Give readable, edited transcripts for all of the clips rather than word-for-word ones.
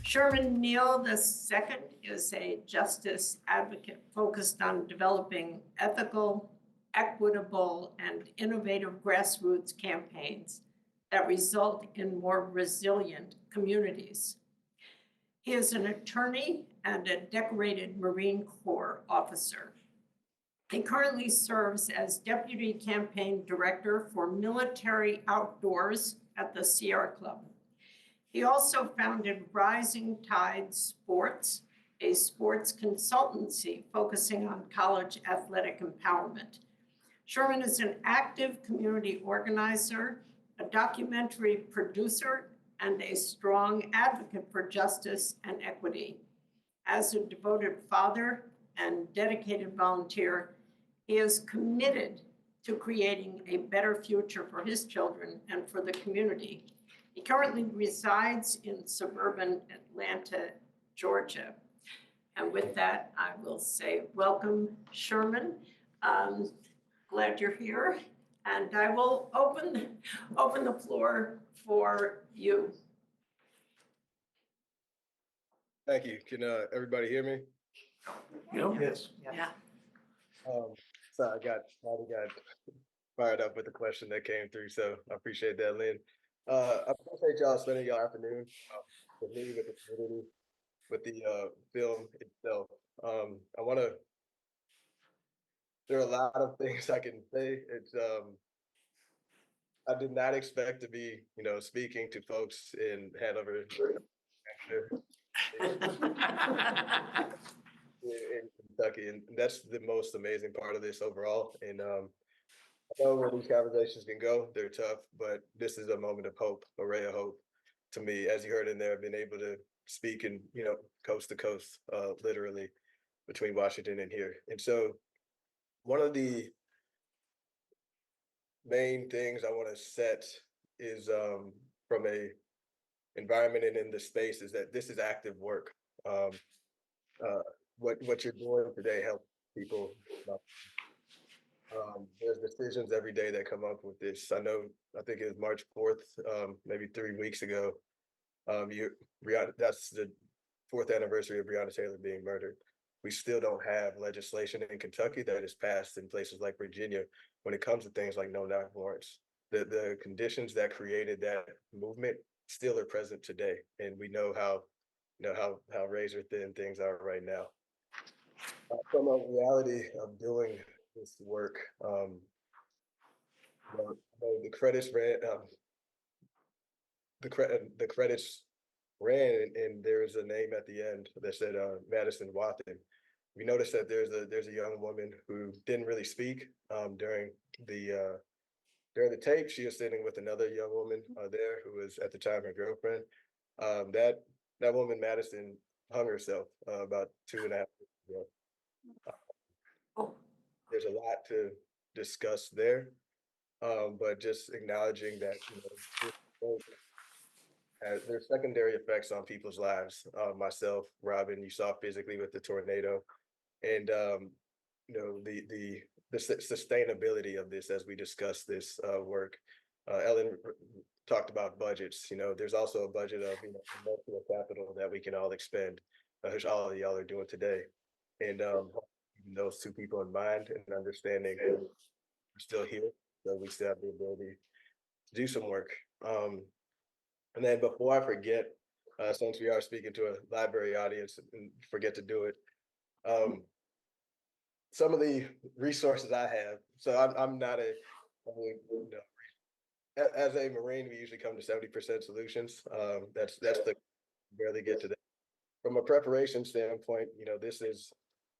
Sherman Neal II is a justice advocate focused on developing ethical, equitable, and innovative grassroots campaigns that result in more resilient communities. He is an attorney and a decorated Marine Corps officer. He currently serves as Deputy Campaign Director for Military Outdoors at the Sierra Club. He also founded Rising Tide Sports, a sports consultancy focusing on college athletic empowerment. Sherman is an active community organizer, a documentary producer, and a strong advocate for justice and equity. As a devoted father and dedicated volunteer, he is committed to creating a better future for his children and for the community. He currently resides in suburban Atlanta, Georgia. And with that, I will say welcome, Sherman. Glad you're here. And I will open the floor for you. Thank you. Can everybody hear me? Yes. Yeah. So I got fired up with the question that came through, so I appreciate that, Lynn. I appreciate y'all spending your afternoon with me, with the community, with the film itself. There are a lot of things I can say. I did not expect to be, speaking to folks in Hanover, in Kentucky, and that's the most amazing part of this overall. And I know where these conversations can go. They're tough, but this is a moment of hope, a ray of hope to me. As you heard in there, I've been able to speak in, coast to coast, literally between Washington and here. And so one of the main things I want to set is from a environment and in the space is that this is active work. What you're doing today helps people. There's decisions every day that come up with this. I think it was March 4th, maybe 3 weeks ago. That's the 4th anniversary of Breonna Taylor being murdered. We still don't have legislation in Kentucky that is passed in places like Virginia when it comes to things like no-knock warrants. The conditions that created that movement still are present today, and we know how razor thin things are right now. From a reality of doing this work, the credits ran. The credits ran, and there's a name at the end that said Madison Wathen. We noticed that there's a young woman who didn't really speak during the tape. She was sitting with another young woman there who was at the time her girlfriend. That woman, Madison, hung herself about 2.5 years ago. There's a lot to discuss there, but just acknowledging that there's secondary effects on people's lives. Myself, Robin, you saw physically with the tornado, and the sustainability of this as we discuss this work. Ellen talked about budgets. There's also a budget of emotional capital that we can all expend, which all of y'all are doing today, and those two people in mind and understanding we're still here, so we still have the ability to do some work. And then before I forget, since we are speaking to a library audience and forget to do it, some of the resources I have. So I'm not as a Marine, we usually come to 70% solutions. That's the barely get to that. From a preparation standpoint, this is,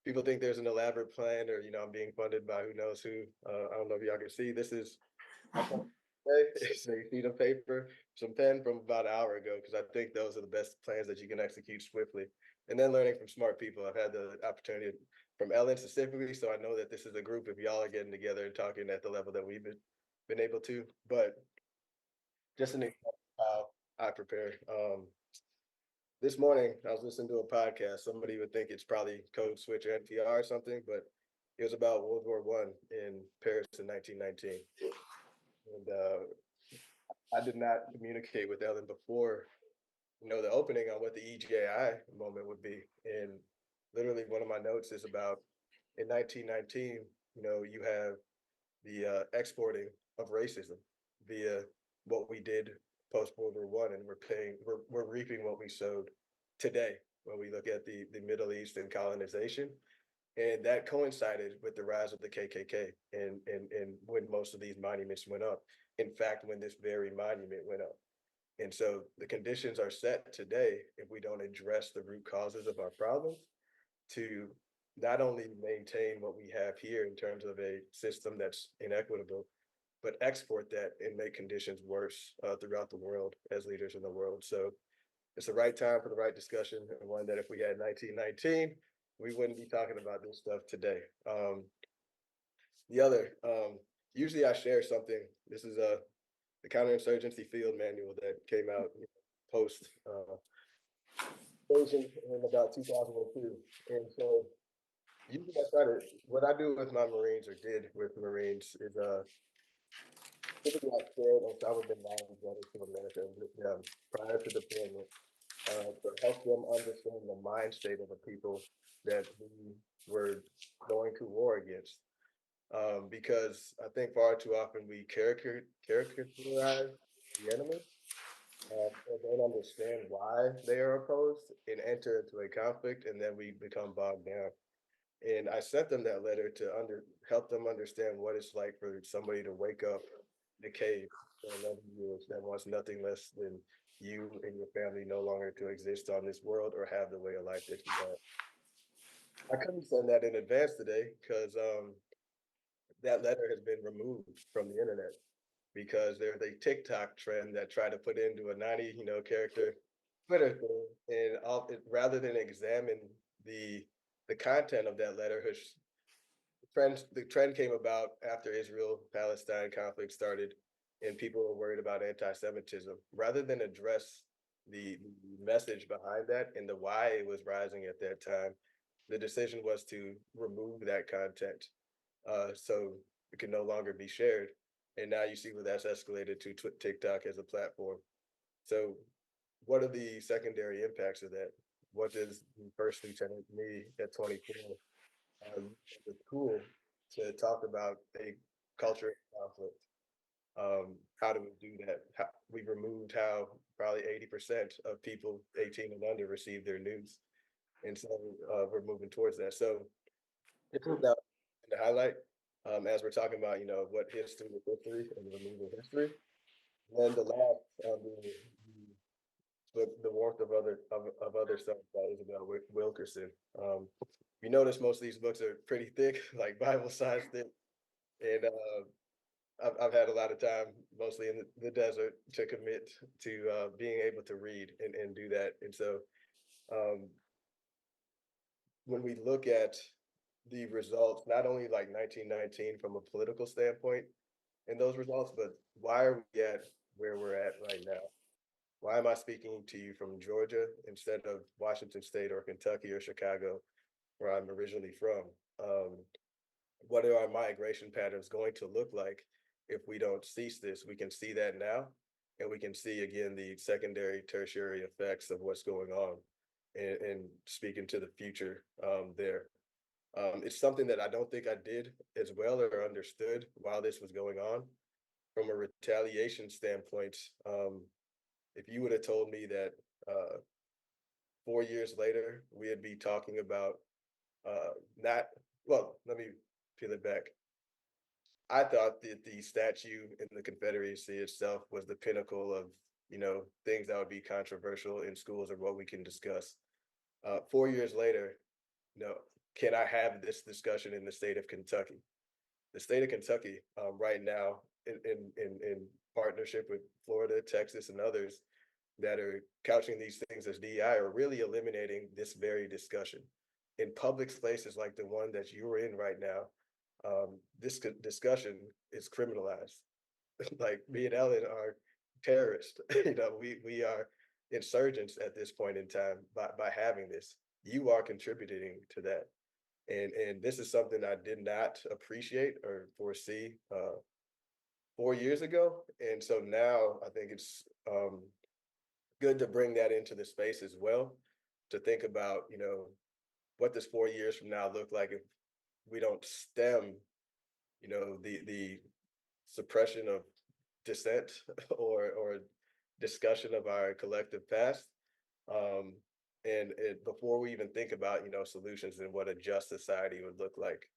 people think there's an elaborate plan or, I'm being funded by who knows who. I don't know if y'all can see, this is it's a sheet of paper, some pen from about an hour ago, because I think those are the best plans that you can execute swiftly. And then learning from smart people. I've had the opportunity from Ellen specifically, so I know that this is a group if y'all are getting together and talking at the level that we've been able to. But just an example of how I prepare. This morning, I was listening to a podcast. Somebody would think it's probably Code Switch or NPR or something, but it was about World War I in Paris in 1919. And I did not communicate with Ellen before the opening on what the EJI moment would be. And literally one of my notes is about in 1919, you have the exporting of racism via what we did post World War I, and we're reaping what we sowed today when we look at the Middle East and colonization. And that coincided with the rise of the KKK and when most of these monuments went up. In fact, when this very monument went up. And so the conditions are set today if we don't address the root causes of our problems to not only maintain what we have here in terms of a system that's inequitable, but export that and make conditions worse throughout the world as leaders in the world. So it's the right time for the right discussion, and one that if we had 1919, we wouldn't be talking about this stuff today. The other, usually I share something. This is the counterinsurgency field manual that came out post invasion in about 2002. And so usually what I do with my Marines or did with Marines is typically I shared Osama bin Laden's letter to America with them prior to deployment to help them understand the mind state of the people that we were going to war against. Because I think far too often we caricaturize the enemy and don't understand why they are opposed and enter into a conflict, and then we become bogged down. And I sent them that letter to help them understand what it's like for somebody to wake up in a cave for 11 years that wants nothing less than you and your family no longer to exist on this world or have the way of life that you have. I couldn't send that in advance today because that letter has been removed from the internet because there's a TikTok trend that tried to put into a 90, character Twitter thing, and rather than examine the content of that letter, which the trend came about after Israel-Palestine conflict started, and people were worried about anti-Semitism. Rather than address the message behind that and the why it was rising at that time, the decision was to remove that content so it can no longer be shared. And now you see where that's escalated to TikTok as a platform. So what are the secondary impacts of that? What does First Lieutenant me at 24 the tool to talk about a culture of conflict? How do we do that? We removed how probably 80% of people 18 and under receive their news. And so we're moving towards that. So it's about the highlight as we're talking about, what history is history and removing history. And the last, the warmth of other stuff by Isabel Wilkerson. You notice most of these books are pretty thick, like Bible size thick, and I've had a lot of time, mostly in the desert, to commit to being able to read and do that. And so um, when we look at the results, not only like 1919 from a political standpoint in those results, but why are we at where we're at right now? Why am I speaking to you from Georgia instead of Washington State or Kentucky or Chicago, where I'm originally from? What are our migration patterns going to look like if we don't cease this? We can see that now, and we can see again the secondary, tertiary effects of what's going on and speaking to the future there. It's something that I don't think I did as well or understood while this was going on. From a retaliation standpoint, if you would have told me that 4 years later we'd be talking about not well, let me peel it back. I thought that the statue in the Confederacy itself was the pinnacle of things that would be controversial in schools or what we can discuss. 4 years later, no, can I have this discussion in the state of Kentucky? The state of Kentucky right now, in partnership with Florida, Texas, and others that are couching these things as DEI, are really eliminating this very discussion in public spaces like the one that you're in right now. This discussion is criminalized. Like me and Ellen are terrorists. We are insurgents at this point in time by having this. You are contributing to that. And this is something I did not appreciate or foresee 4 years ago. And so now I think it's good to bring that into the space as well, to think about, you know, what does 4 years from now look like if we don't stem, you know, the suppression of dissent or discussion of our collective past. And before we even think about, you know, solutions and what a just society would look like,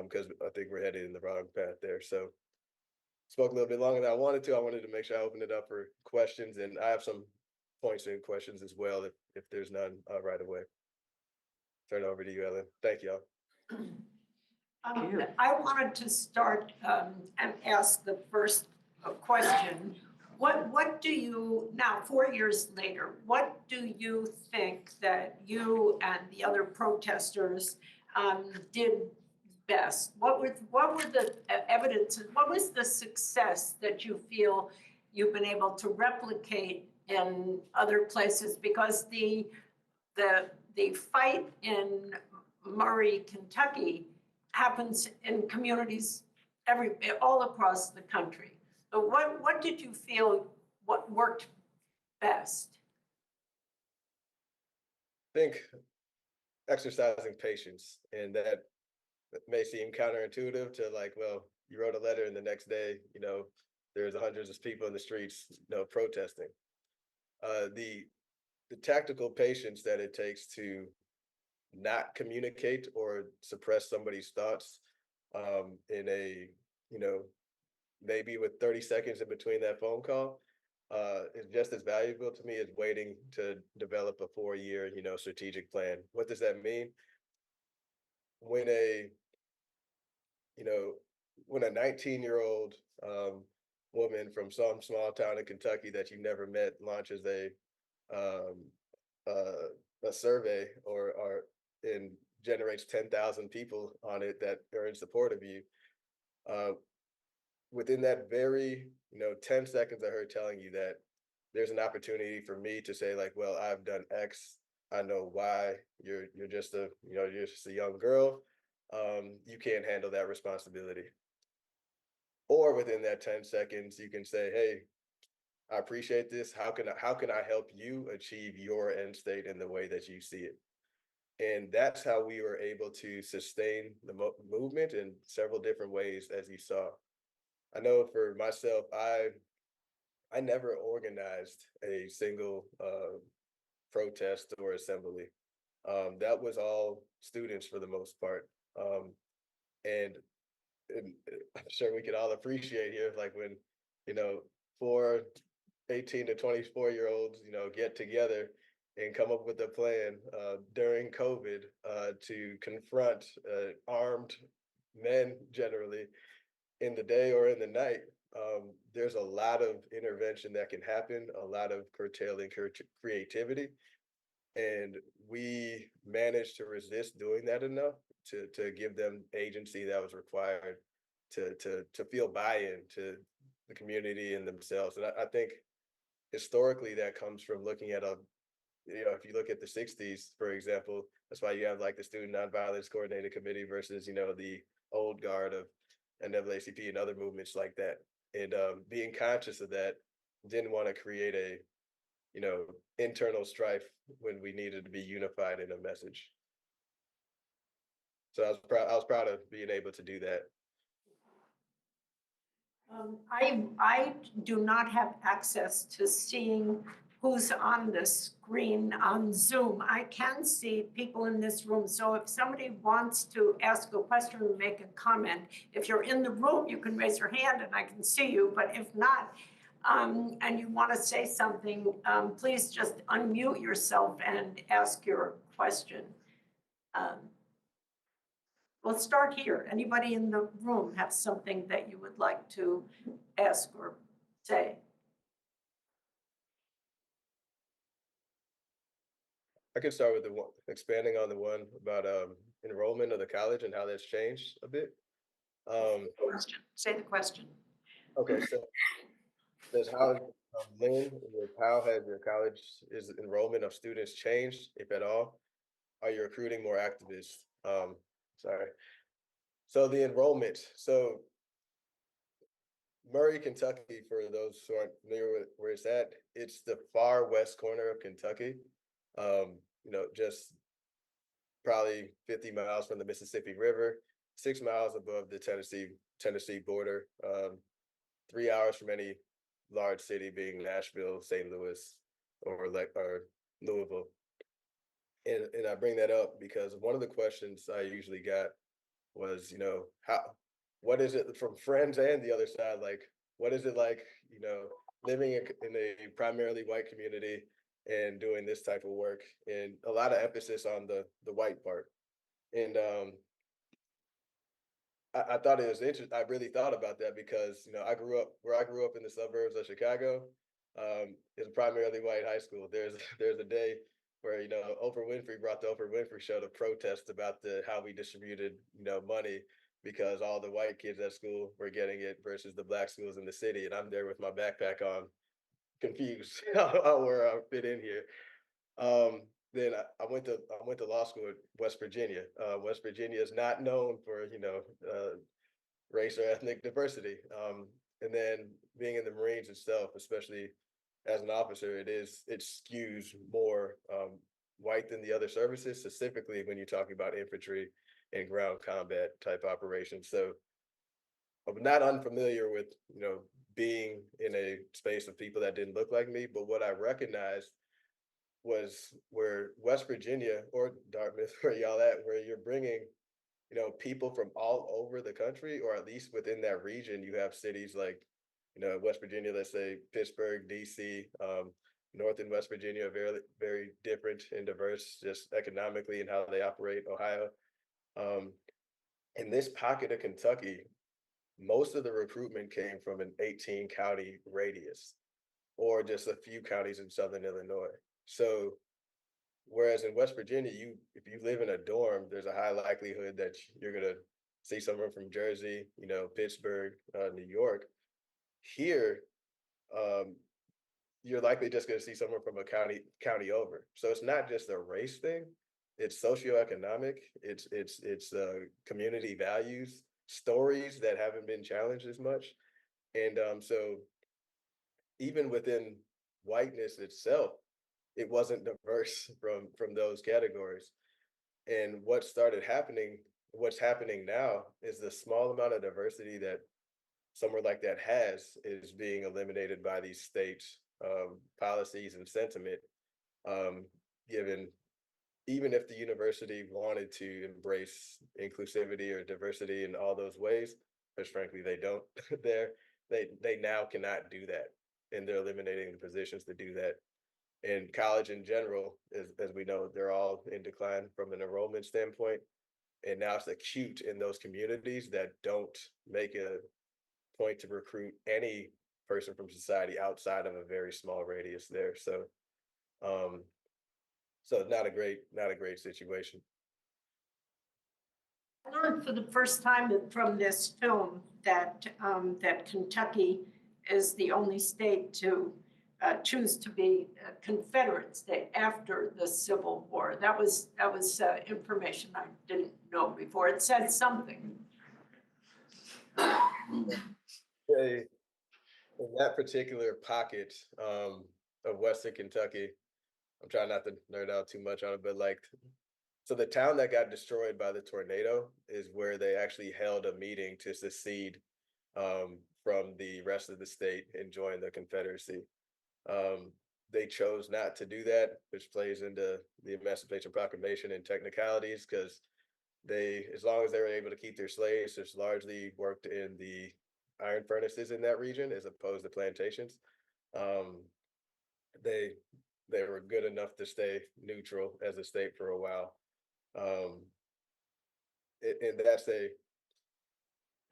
because I think we're headed in the wrong path there. So spoke a little bit longer than I wanted to. I wanted to make sure I opened it up for questions, and I have some points and questions as well if there's none right away. Turn it over to you, Ellen. Thank y'all. I wanted to start and ask the first question. What do you, now 4 years later, what do you think that you and the other protesters did best? What were the evidences, what was the success that you feel you've been able to replicate in other places? Because the fight in Murray, Kentucky happens in communities all across the country. So what did you feel, what worked best? I think exercising patience, and that may seem counterintuitive to like, well, you wrote a letter and the next day, you know, there's hundreds of people in the streets, you know, protesting. The tactical patience that it takes to not communicate or suppress somebody's thoughts in a, you know, maybe with 30 seconds in between that phone call is just as valuable to me as waiting to develop a 4-year, you know, strategic plan. What does that mean? When a, you know, when a 19-year-old woman from some small town in Kentucky that you've never met launches um, a survey or and generates 10,000 people on it that are in support of you. Within that very, you know, 10 seconds of her telling you that, there's an opportunity for me to say like, well, I've done X, I know why, you're just a, you know, you're just a young girl. You can't handle that responsibility. Or within that 10 seconds, you can say, hey, I appreciate this. How can I help you achieve your end state in the way that you see it? And that's how we were able to sustain the movement in several different ways, as you saw. I know for myself, I never organized a single protest or assembly. That was all students for the most part. And I'm sure we could all appreciate here, like when, you know, 18 to 24-year-olds, you know, get together and come up with a plan during COVID to confront armed men generally in the day or in the night. There's a lot of intervention that can happen, a lot of curtailing creativity. And we managed to resist doing that enough to give them agency that was required to feel buy-in to the community and themselves. And I think historically that comes from looking at you know, if you look at the 60s, for example, that's why you have like the Student Nonviolence Coordinating Committee versus, you know, the old guard of NAACP and other movements like that. And being conscious of that, didn't want to create a, you know, internal strife when we needed to be unified in a message. So I was proud of being able to do that. I do not have access to seeing who's on the screen on Zoom. I can see people in this room. So if somebody wants to ask a question or make a comment, if you're in the room, you can raise your hand and I can see you. But if not, and you want to say something, please just unmute yourself and ask your question. We'll start here. Anybody in the room have something that you would like to ask or say? I could start with the one, expanding on the one about enrollment of the college and how that's changed a bit. Question. Say the question. Okay, so does how Lynn, how has your college is enrollment of students changed, if at all? Are you recruiting more activists? Sorry. So the enrollment. So Murray, Kentucky, for those who aren't familiar with where it's at, it's the far west corner of Kentucky. Just probably 50 miles from the Mississippi River, 6 miles above the Tennessee border, 3 hours from any large city, being Nashville, St. Louis, or Louisville. And I bring that up because one of the questions I usually got was, what is it from friends and the other side, like, what is it like, living in a primarily white community and doing this type of work, and a lot of emphasis on the white part. And I thought it was interesting. I really thought about that because, I grew up in the suburbs of Chicago. It's a primarily white high school. There's a day where, Oprah Winfrey brought the Oprah Winfrey Show to protest about how we distributed, money, because all the white kids at school were getting it versus the black schools in the city. And I'm there with my backpack on, confused on where I fit in here. Then I went to law school at West Virginia. West Virginia is not known for race or ethnic diversity. And then being in the Marines itself, especially as an officer, it skews more white than the other services, specifically when you're talking about infantry and ground combat type operations. So I'm not unfamiliar with being in a space of people that didn't look like me, but what I recognized was where West Virginia or Dartmouth, where y'all at, where you're bringing, people from all over the country, or at least within that region. You have cities like, West Virginia, let's say Pittsburgh, DC, North and West Virginia are very, very different and diverse, just economically and how they operate. Ohio, um, in this pocket of Kentucky, most of the recruitment came from an 18 county radius, or just a few counties in Southern Illinois. So whereas in West Virginia, if you live in a dorm, there's a high likelihood that you're gonna see someone from Jersey, Pittsburgh, New York. Here, um, you're likely just gonna see someone from a county over. So it's not just a race thing; it's socioeconomic. It's community values, stories that haven't been challenged as much, and so even within whiteness itself, it wasn't diverse from those categories. And what's happening now is the small amount of diversity that somewhere like that has is being eliminated by these states policies and sentiment, um, given even if the university wanted to embrace inclusivity or diversity in all those ways, because frankly they don't, there they now cannot do that, and they're eliminating the positions to do that. And college in general, as we know, they're all in decline from an enrollment standpoint. And now it's acute in those communities that don't make a point to recruit any person from society outside of a very small radius there. Um, so not a great situation. I learned for the first time from this film that that Kentucky is the only state to choose to be a Confederate state after the Civil War. That was information I didn't know before. It said something. In that particular pocket of Western Kentucky, I'm trying not to nerd out too much on it, but like, so the town that got destroyed by the tornado is where they actually held a meeting to secede from the rest of the state and join the Confederacy. Um, they chose not to do that, which plays into the Emancipation Proclamation and technicalities, because as long as they were able to keep their slaves, just largely worked in the iron furnaces in that region as opposed to plantations. Um, they they were good enough to stay neutral as a state for a while. Um, and that's a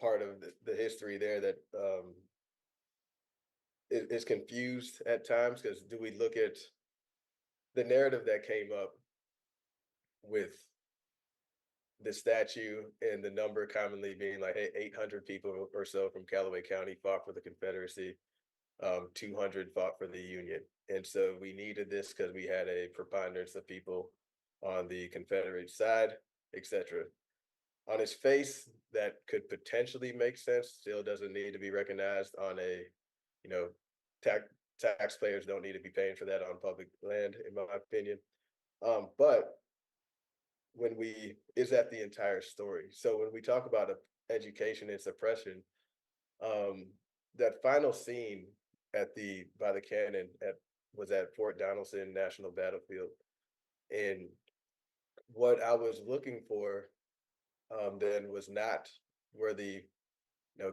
part of the history there that is confused at times, because do we look at the narrative that came up with the statue and the number commonly being like, hey, 800 people or so from Callaway County fought for the Confederacy, 200 fought for the Union. And so we needed this because we had a preponderance of people on the Confederate side, etc. on its face, that could potentially make sense, still doesn't need to be recognized on a, you know, tax taxpayers don't need to be paying for that on public land, in my opinion. But is that the entire story? So when we talk about education and suppression, um, that final scene by the cannon was at Fort Donelson National Battlefield. And what I was looking for then was not where the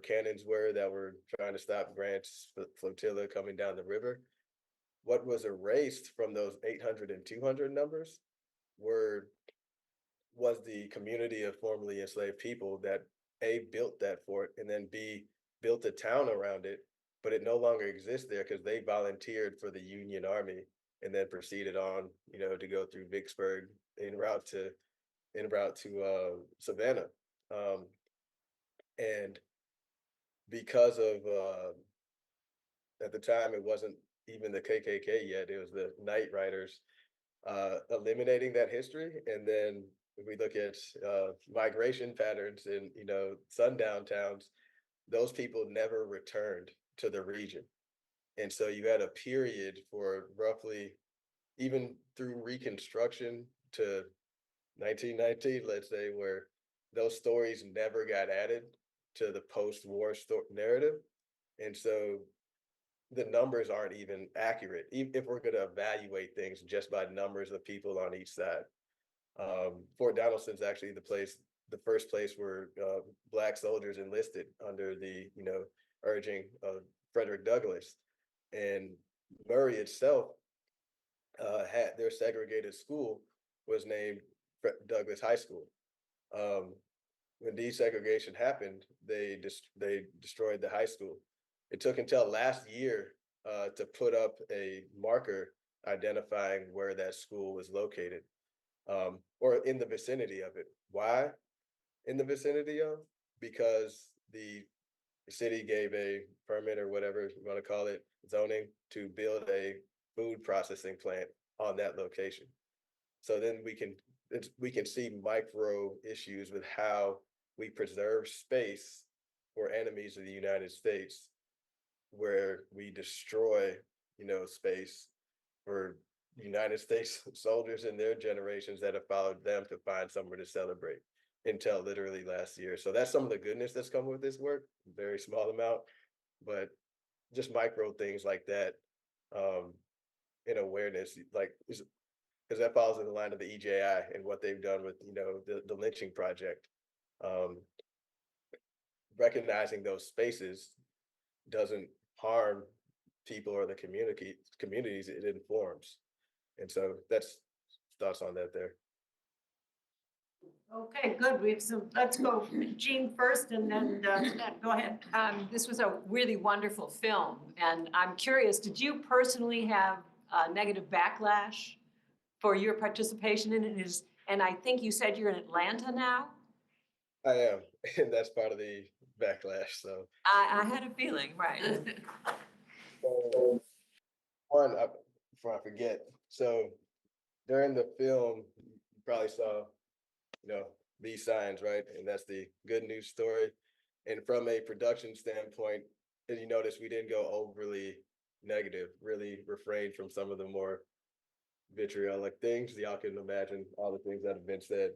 cannons were that were trying to stop Grant's flotilla coming down the river. What was erased from those 800 and 200 numbers were was the community of formerly enslaved people that A, built that fort, and then B, built a town around it, but it no longer exists there because they volunteered for the Union Army and then proceeded on, to go through Vicksburg en route to Savannah. Um, and because of at the time it wasn't even the KKK yet, it was the Night Riders eliminating that history. And then if we look at migration patterns in sundown towns, those people never returned to the region. And so you had a period for roughly, even through Reconstruction to 1919, let's say, where those stories never got added to the post-war narrative. And so the numbers aren't even accurate, even if we're going to evaluate things just by numbers of people on each side. Fort Donelson's actually the first place where Black soldiers enlisted under the, urging of Frederick Douglass. And Murray itself had their segregated school was named Douglass High School. When desegregation happened, they destroyed the high school. It took until last year to put up a marker identifying where that school was located, or in the vicinity of it. Why in the vicinity of? Because the city gave a permit, or whatever you want to call it, zoning, to build a food processing plant on that location. So then we can see micro issues with how we preserve space for enemies of the United States, where we destroy, space for United States soldiers and their generations that have followed them to find somewhere to celebrate until literally last year. So that's some of the goodness that's come with this work, very small amount, but just micro things like that, in awareness, like, because that falls in the line of the EJI and what they've done with, the lynching project. Um, Recognizing those spaces doesn't harm people or the communities it informs. And so that's thoughts on that there. Okay, good. Let's go Jean first and then Ned. Go ahead. This was a really wonderful film, and I'm curious, did you personally have negative backlash for your participation in it? And I think you said you're in Atlanta now? I am, and that's part of the backlash. So I had a feeling, right. one, before I forget, so during the film, you probably saw, these signs, right? And that's the good news story. And from a production standpoint, as you notice, we didn't go overly negative, really refrained from some of the more vitriolic things. Y'all can imagine all the things that have been said.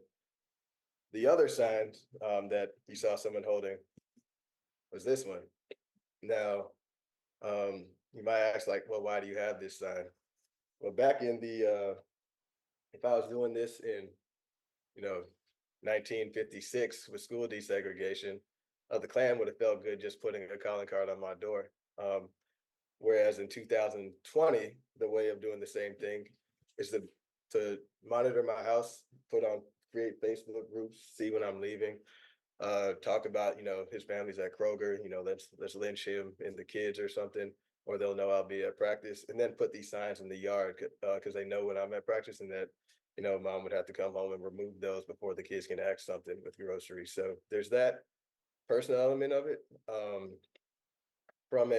The other signs that you saw someone holding was this one. Now, you might ask, like, well, why do you have this sign? Well, back in if I was doing this in, 1956 with school desegregation, the Klan would have felt good just putting a calling card on my door. Whereas in 2020, the way of doing the same thing is to monitor my house, create Facebook groups, see when I'm leaving, talk about, his family's at Kroger, let's lynch him and the kids or something, or they'll know I'll be at practice, and then put these signs in the yard because they know when I'm at practice, and that, mom would have to come home and remove those before the kids can act something with groceries. So there's that personal element of it. From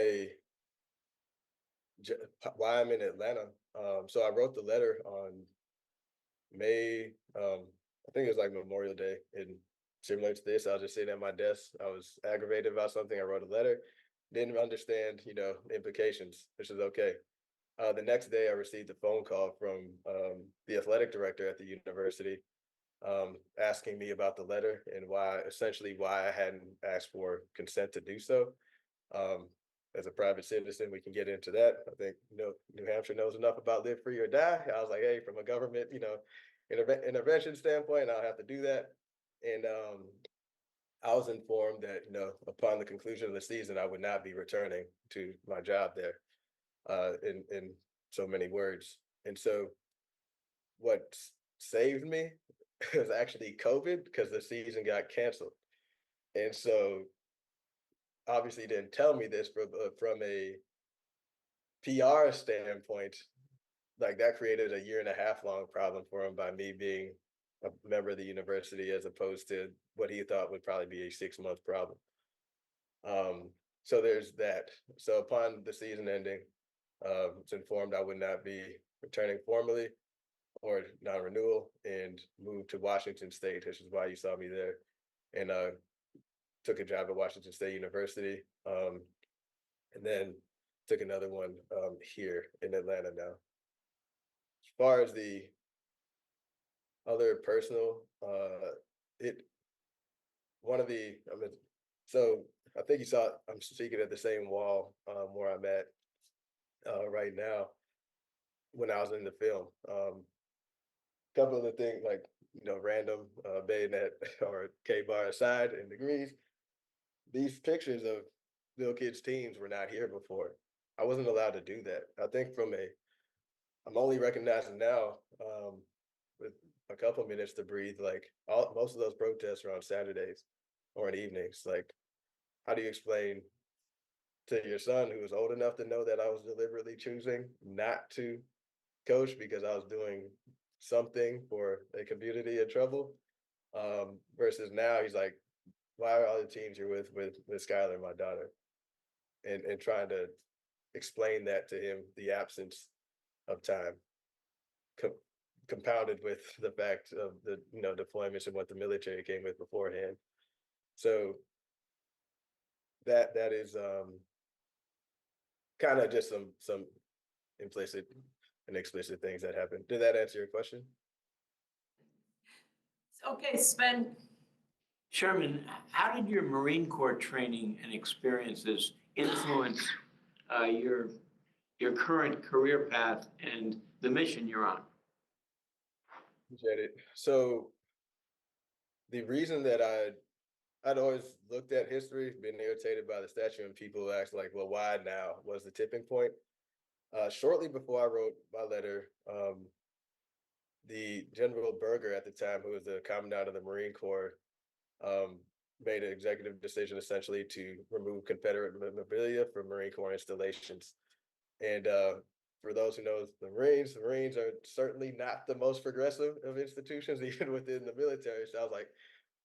why I'm in Atlanta. So I wrote the letter on May, I think it was like Memorial Day in similar to this. I was just sitting at my desk. I was aggravated about something. I wrote a letter, didn't understand, the implications, which is okay. The next day, I received a phone call from the athletic director at the university, asking me about the letter and why I hadn't asked for consent to do so. Um, as a private citizen, we can get into that. I think New Hampshire knows enough about live free or die. I was like, hey, from a government, intervention standpoint, I'll have to do that. And I was informed that, upon the conclusion of the season, I would not be returning to my job there, in so many words. And so what saved me was actually COVID, because the season got canceled. And so obviously he didn't tell me this from a PR standpoint. Like, that created a 1.5 year long problem for him by me being a member of the university, as opposed to what he thought would probably be a 6 month problem. So there's that. So upon the season ending, it's informed I would not be returning formally or non-renewal, and moved to Washington State, which is why you saw me there. And took a job at Washington State University, and then took another one here in Atlanta now. As far as the other personal, it one of the I mean, so I think you saw I'm speaking at the same wall where I'm at right now when I was in the film. Couple of the things, like, random bayonet or K-bar aside and degrees, these pictures of little kids' teams were not here before. I wasn't allowed to do that. I think I'm only recognizing now, with a couple minutes to breathe, like, most of those protests are on Saturdays or in evenings. Like, how do you explain to your son, who was old enough to know that I was deliberately choosing not to coach because I was doing something for a community in trouble, versus now he's like, why are all the teams you're with Skylar, my daughter? And trying to explain that to him, the absence of time, co- compounded with the fact of the deployments and what the military came with beforehand. So that is kind of just some implicit and explicit things that happen. Did that answer your question? Okay, Sven, Sherman, how did your Marine Corps training and experiences influence your current career path and the mission you're on? Appreciate it. So the reason that I'd always looked at history, been irritated by the statue, and people asked, like, well, why now? Was the tipping point? Shortly before I wrote my letter, the General Berger at the time, who was the commandant of the Marine Corps, made an executive decision essentially to remove Confederate memorabilia from Marine Corps installations. And for those who know the Marines are certainly not the most progressive of institutions, even within the military. So I was like,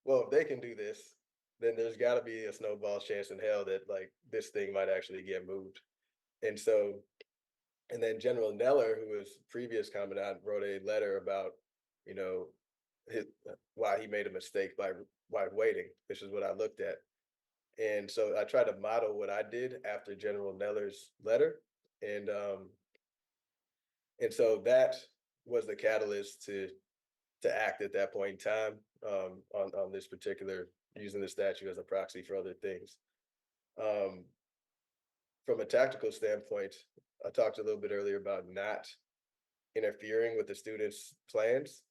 well, if they can do this, then there's got to be a snowball's chance in hell that, like, this thing might actually get moved. And so, and then General Neller, who was previous commandant, wrote a letter about, you know, his, why he made a mistake by waiting, which is what I looked at. And so I tried to model what I did after General Neller's letter. And so that was the catalyst to act at that point in time, on this particular, using the statue as a proxy for other things. From a tactical standpoint, I talked a little bit earlier about not interfering with the students' plans.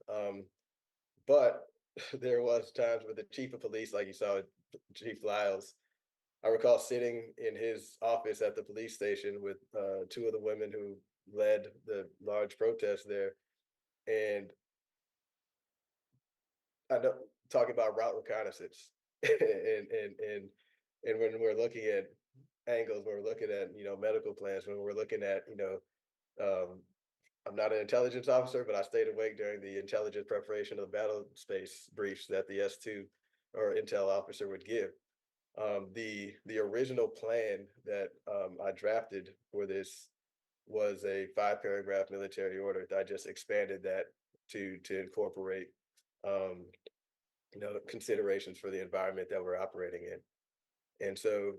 But there was times with the chief of police, like you saw with Chief Lyles. I recall sitting in his office at the police station with two of the women who led the large protest there, and I know, talking about route reconnaissance, and when we're looking at angles, when we're looking at medical plans, when we're looking at I'm not an intelligence officer, but I stayed awake during the intelligence preparation of the battle space briefs that the S2 or intel officer would give. The original plan that I drafted for this was a 5-paragraph military order. I just expanded that to incorporate considerations for the environment that we're operating in. And so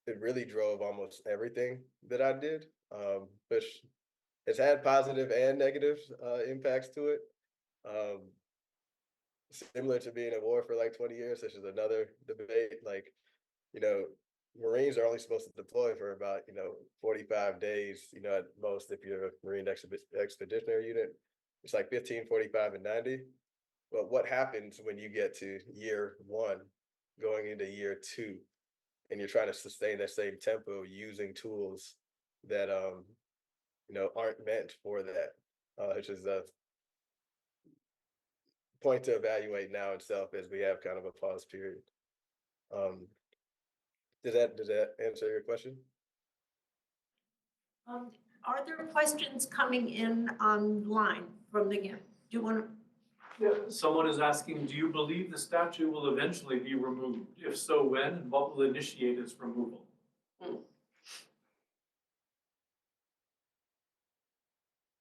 it really drove almost everything that I did, which has had positive and negative impacts to it. Um, Similar to being at war for like 20 years, which is another debate. Like, you know, Marines are only supposed to deploy for about, 45 days, at most, if you're a Marine expeditionary unit. It's like 15, 45, and 90. But what happens when you get to year one, going into year two, and you're trying to sustain that same tempo using tools that, aren't meant for that, which is a point to evaluate now itself as we have kind of a pause period. Um, does that answer your question? Are there questions coming in online from the, do you want to? Yeah, someone is asking, do you believe the statue will eventually be removed? If so, when, and what will initiate its removal?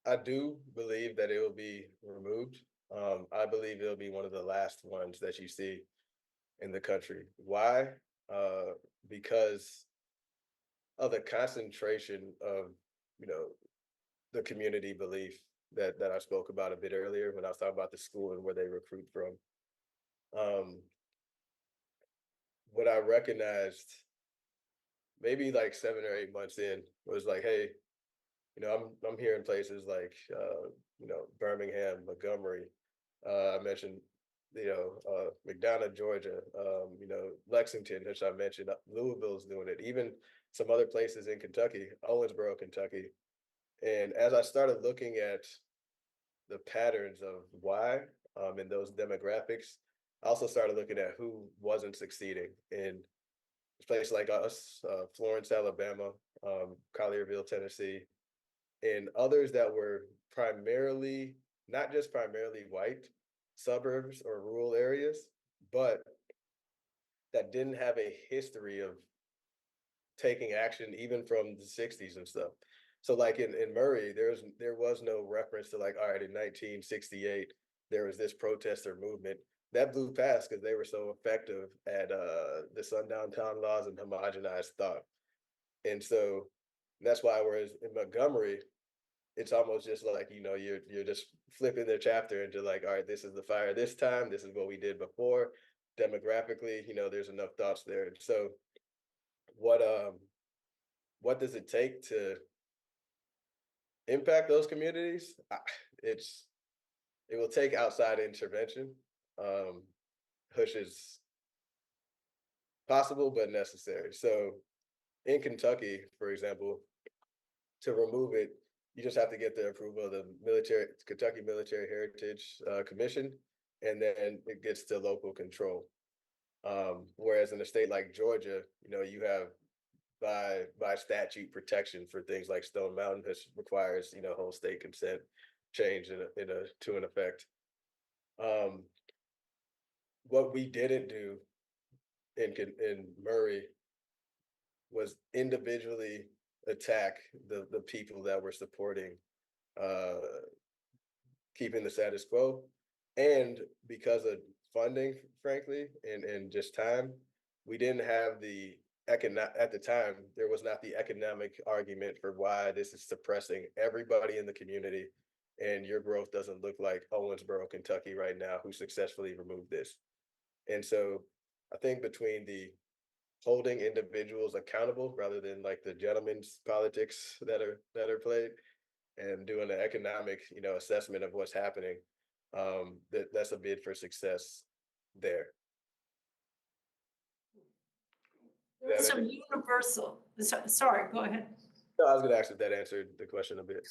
I do believe that it will be removed. I believe it'll be one of the last ones that you see in the country. Why? Because of the concentration of, the community belief that I spoke about a bit earlier when I was talking about the school and where they recruit from. What I recognized maybe like 7 or 8 months in was like, hey, I'm here in places like Birmingham, Montgomery. I mentioned McDonough, Georgia. Lexington, which I mentioned. Louisville's doing it. Even some other places in Kentucky, Owensboro, Kentucky. And as I started looking at the patterns of why in those demographics, I also started looking at who wasn't succeeding in places like us, Florence, Alabama, Collierville, Tennessee, and others that were primarily, not just primarily white suburbs or rural areas, but that didn't have a history of taking action even from the 60s and stuff. So like in Murray, there was no reference to like, all right, in 1968, there was this protester movement that blew past because they were so effective at the sundown town laws and homogenized thought. And so that's why, whereas in Montgomery, it's almost just like, you're just flipping the chapter into like, all right, this is the fire this time, this is what we did before. Demographically, there's enough thoughts there. And so what does it take to impact those communities? It will take outside intervention, which is possible but necessary. So in Kentucky, for example, to remove it, you just have to get the approval of the Kentucky Military Heritage Commission, and then it gets to local control. Whereas in a state like Georgia, you have by statute protection for things like Stone Mountain, which requires whole state consent change to an effect. What we didn't do in Murray was individually attack the people that were supporting keeping the status quo, and because of funding, frankly, and just time, we didn't have the at the time, there was not the economic argument for why this is suppressing everybody in the community, and your growth doesn't look like Owensboro, Kentucky right now, who successfully removed this. And so I think between the holding individuals accountable rather than like the gentleman's politics that are played, and doing an economic, assessment of what's happening, that's a bid for success there. There's some universal, sorry, go ahead. No, I was gonna ask if that answered the question a bit.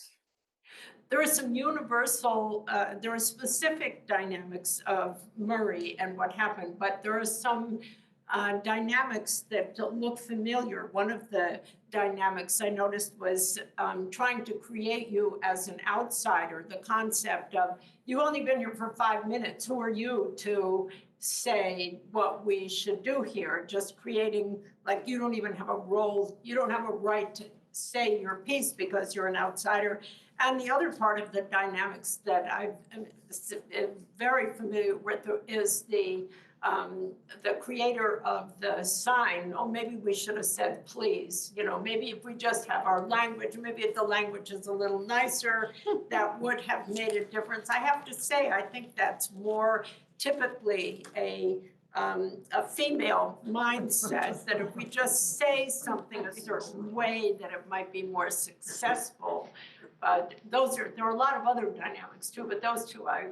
There are some universal, there are specific dynamics of Murray and what happened, but there are some dynamics that look familiar. One of the dynamics I noticed was trying to create you as an outsider, the concept of, you've only been here for 5 minutes, who are you to say what we should do here? Just creating, like, you don't even have a role, you don't have a right to say your piece because you're an outsider. And the other part of the dynamics that I'm very familiar with is the creator of the sign. Oh, maybe we should have said please, maybe if we just have our language, maybe if the language is a little nicer, that would have made a difference. I have to say, I think that's more typically a female mindset, that if we just say something a certain way, that it might be more successful. But there are a lot of other dynamics too, but those two I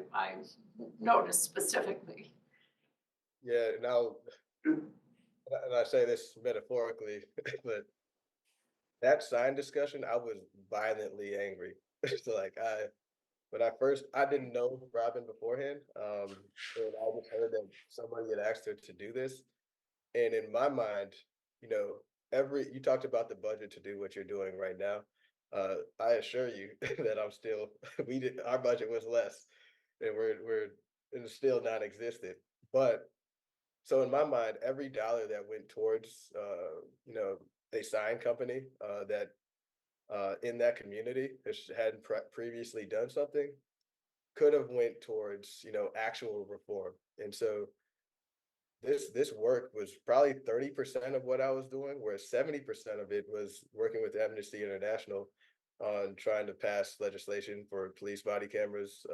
noticed specifically. Yeah, now, and I say this metaphorically, but that sign discussion, I was violently angry. So like when I didn't know Robin beforehand, and I just heard that somebody had asked her to do this. And in my mind, you know, you talked about the budget to do what you're doing right now. I assure you that our budget was less, and it's still non-existent. But so in my mind, every dollar that went towards, a sign company that in that community that hadn't previously done something could have went towards, actual reform. And so this work was probably 30% of what I was doing, where 70% of it was working with Amnesty International on trying to pass legislation for police body cameras,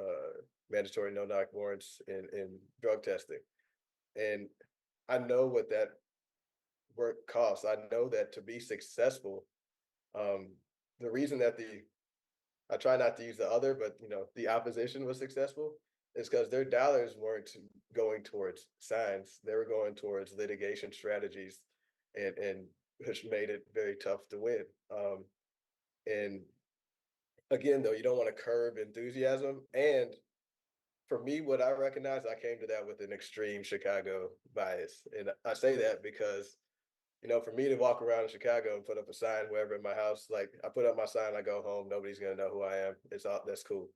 mandatory no-knock warrants, and drug testing. And I know what that work costs. I know that to be successful, the reason that I try not to use the other, but the opposition was successful is because their dollars weren't going towards signs. They were going towards litigation strategies and which made it very tough to win. And again, though, you don't want to curb enthusiasm. And for me, what I recognize, I came to that with an extreme Chicago bias. And I say that because, for me to walk around in Chicago and put up a sign wherever in my house, like I put up my sign, I go home, nobody's gonna know who I am. That's cool.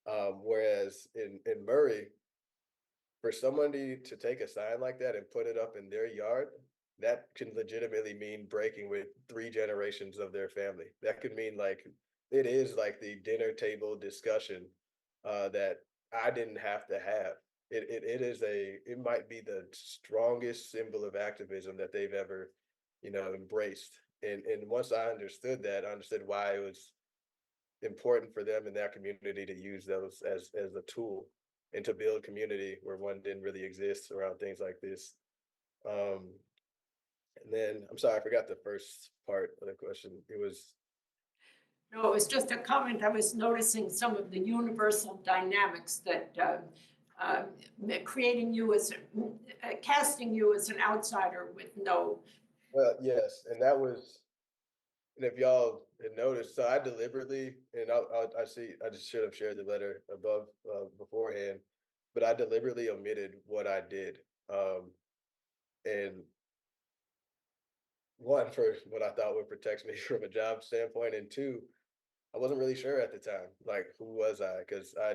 Whereas in Murray, for somebody to take a sign like that and put it up in their yard, that can legitimately mean breaking with 3 generations of their family. That could mean like it is like the dinner table discussion that I didn't have to have. It might be the strongest symbol of activism that they've ever, embraced. And once I understood that, I understood why it was important for them in that community to use those as a tool and to build community where one didn't really exist around things like this. And then I'm sorry, I forgot the first part of the question. It was No, it was just a comment. I was noticing some of the universal dynamics that creating you as casting you as an outsider with no. well, yes, and that was, and if y'all had noticed, so I deliberately, and I just should have shared the letter above beforehand, but I deliberately omitted what I did, and one for what I thought would protect me from a job standpoint, and two, I wasn't really sure at the time, like who was I? Because I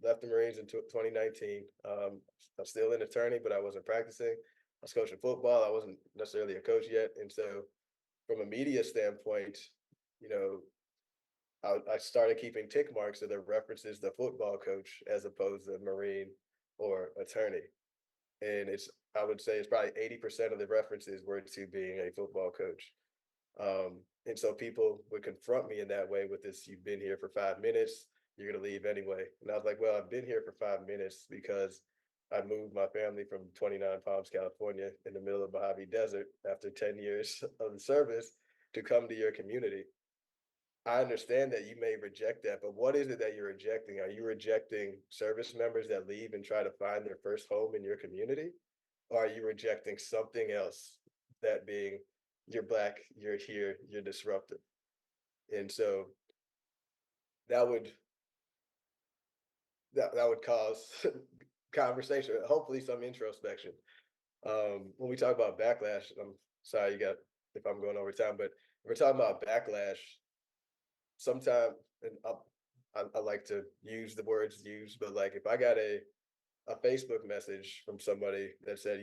left the Marines in 2019. I'm still an attorney, but I wasn't practicing. I was coaching football. I wasn't necessarily a coach yet, and so from a media standpoint, you know, I started keeping tick marks so that references the football coach as opposed to Marine or attorney. And I would say it's probably 80% of the references were to being a football coach. And so people would confront me in that way with this, you've been here for 5 minutes, you're gonna leave anyway. And I was like, well, I've been here for 5 minutes because I moved my family from 29 Palms, California in the middle of Mojave Desert after 10 years of the service to come to your community. I understand that you may reject that, but what is it that you're rejecting? Are you rejecting service members that leave and try to find their first home in your community? Or are you rejecting something else, that being you're Black, you're here, you're disruptive? And so that would cause conversation, hopefully some introspection. When we talk about backlash, I'm sorry if I'm going over time, but if we're talking about backlash, sometimes, and I like to use the words used, but like if I got a Facebook message from somebody that said,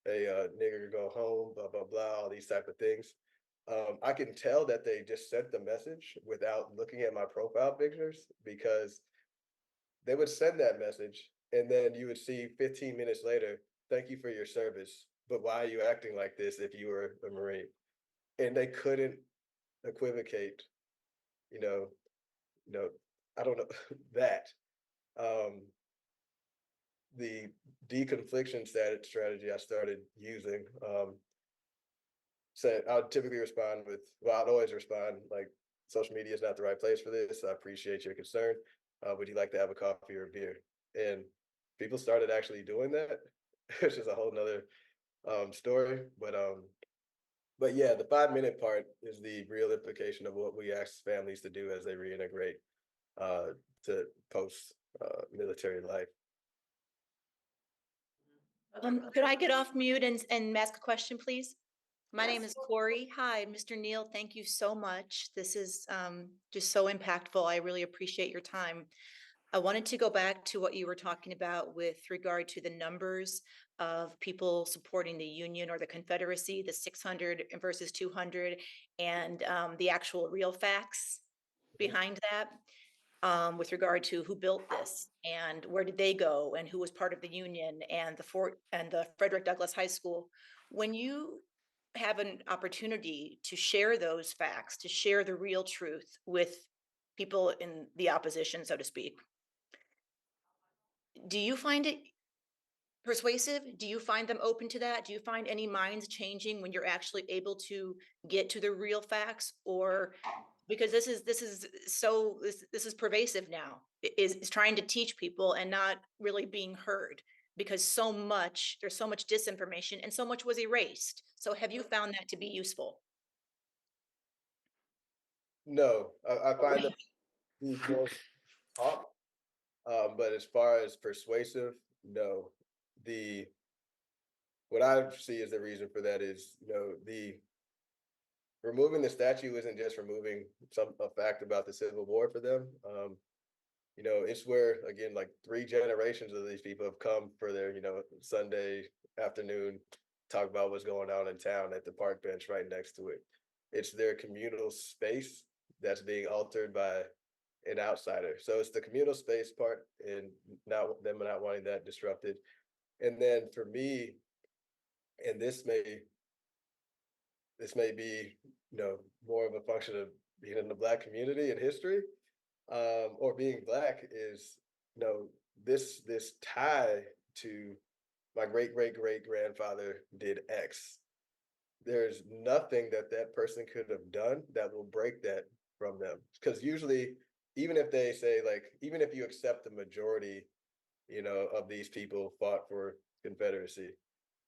hey, nigger, go home, blah, blah, blah, all these type of things. I can tell that they just sent the message without looking at my profile pictures, because they would send that message and then you would see 15 minutes later, thank you for your service, but why are you acting like this if you were a Marine? And they couldn't equivocate, you know, I don't know that. Um, the deconfliction strategy I started using, so I would typically respond with, well, I'd always respond like, social media is not the right place for this. I appreciate your concern. Would you like to have a coffee or a beer? And people started actually doing that, which is a whole nother story. But yeah, the 5 minute part is the real implication of what we ask families to do as they reintegrate uh, to post military life. Could I get off mute and ask a question, please? My name Yes. is Corey. Hi, Mr. Neal. Thank you so much. This is just so impactful. I really appreciate your time. I wanted to go back to what you were talking about with regard to the numbers of people supporting the Union or the Confederacy, the 600 versus 200, and the actual real facts behind that. With regard to who built this and where did they go and who was part of the Union and the Fort and the Frederick Douglass High School. When you have an opportunity to share those facts, to share the real truth with people in the opposition, so to speak, do you find it persuasive? Do you find them open to that? Do you find any minds changing when you're actually able to get to the real facts? Or because this is pervasive now, is trying to teach people and not really being heard, because there's so much disinformation and so much was erased. So have you found that to be useful? No, I find that these more talk, but as far as persuasive, no. The What I see as the reason for that is, the removing the statue isn't just removing a fact about the Civil War for them. It's where, again, like 3 generations of these people have come for their, Sunday afternoon, talk about what's going on in town at the park bench right next to it. It's their communal space that's being altered by an outsider. So it's the communal space part and not them not wanting that disrupted. And then for me, and this may be, more of a function of being in the Black community and history, or being Black, is, this tie to my great great great grandfather did X. There's nothing that that person could have done that will break that from them. Because usually, even if they say, like, even if you accept the majority, of these people fought for Confederacy,